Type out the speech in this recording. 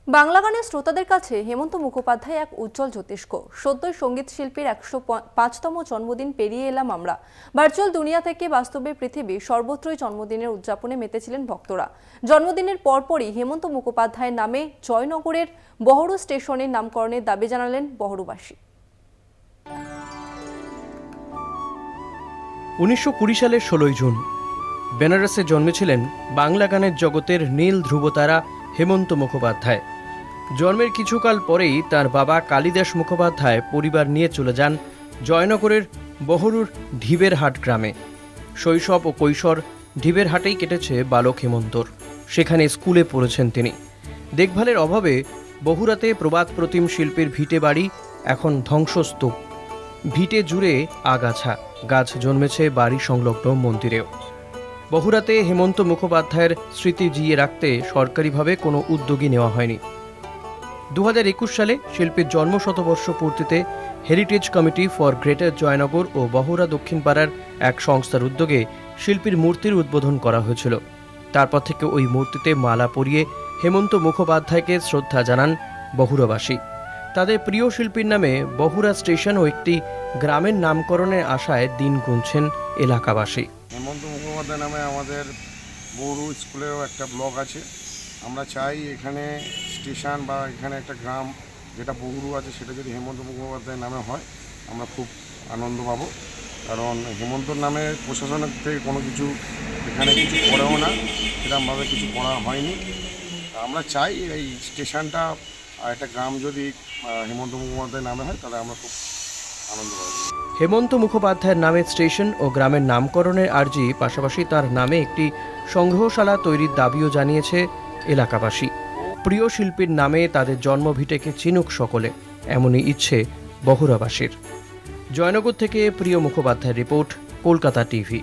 বাংলা গানের শ্রোতাদের কাছে হেমন্ত মুখোপাধ্যায় এক উজ্জ্বল জ্যোতিষ্ক। সদ্যই সঙ্গীত শিল্পীর 105তম জন্মদিন পেরিয়ে এলাম আমরা। ভার্চুয়াল দুনিয়া থেকে বাস্তবের পৃথিবী সর্বত্রই জন্মদিনের উদযাপনে মেতেছিলেন ভক্তরা। জন্মদিনের পরপরই হেমন্ত মুখোপাধ্যায়ের নামে জয়নগরের বহরু স্টেশনের নামকরণের দাবি জানালেন বহরুবাসী। 1920 সালের 16 জুন বেনারসে জন্মেছিলেন বাংলা গানের জগতের নীল ধ্রুবতারা হেমন্ত মুখোপাধ্যায়। জন্মের কিছুকাল পরেই তার বাবা কালিদাস মুখোপাধ্যায় পরিবার নিয়ে চলে যান জয়নগরের বহরুর ঢিবেরহাট গ্রামে। শৈশব ও কৈশোর ঢিবেরহাটেই কেটেছে বালক হেমন্তর। সেখানে স্কুলে পড়েছেন তিনি। দেখভালের অভাবে বগুড়াতে প্রবাদ প্রতিম শিল্পীর ভিটে বাড়ি এখন ধ্বংসস্তূপ। ভিটে জুড়ে আগাছা, গাছ জন্মেছে বাড়ি সংলগ্ন মন্দিরেও। বগুড়াতে হেমন্ত মুখোপাধ্যায়ের স্মৃতি জিইয়ে রাখতে সরকারিভাবে কোনো উদ্যোগই নেওয়া হয়নি। 2021 সালে শিল্পীর জন্মশতবর্ষ পূর্তিতে heritage committee for greater Joynagar ও বহরা দক্ষিণ পাড়ার এক সংস্থার উদ্যোগে শিল্পীর মূর্তির উদ্বোধন করা হয়েছিল। তারপর থেকে ওই মূর্তিতে মালা পরিয়ে হেমন্ত মুখোপাধ্যায়কে শ্রদ্ধা জানান বগুড়াবাসী। তাদের প্রিয় শিল্পীর নামে বহুরা স্টেশন ও একটি গ্রামের নামকরণের আশায় দিন গুনছেন এলাকাবাসী। হেমন্ত মুখোপাধ্যায় নামে আমাদের বহরু স্কুলেও একটা ব্লক আছে। আমরা চাই এখানে স্টেশন বা এখানে একটা গ্রাম যেটা বহরু আছে সেটা যদি হেমন্ত মুখোপাধ্যায়ের নামে হয় আমরা খুব আনন্দ পাবো। কারণ হেমন্তর নামে প্রশাসনের থেকে কোনো কিছু এখানে কিছু করেও না, সেরকমভাবে কিছু করা হয়নি। আমরা চাই এই স্টেশনটা আর একটা গ্রাম যদি হেমন্ত মুখোপাধ্যায়ের নামে হয় তাহলে আমরা খুব আনন্দ পাবো। হেমন্ত মুখোপাধ্যায়ের নামে স্টেশন ও গ্রামের নামকরণের আর্জি, পাশাপাশি তার নামে একটি সংগ্রহশালা তৈরির দাবিও জানিয়েছে এলাকাবাসী। প্রিয় শিল্পীর নামে তাদের জন্মভিটেকে চিনুক সকলে, এমনই ইচ্ছে বগুড়াবাসীর। জয়নগর থেকে প্রিয় মুখোপাধ্যায়ের রিপোর্ট, কলকাতা টিভি।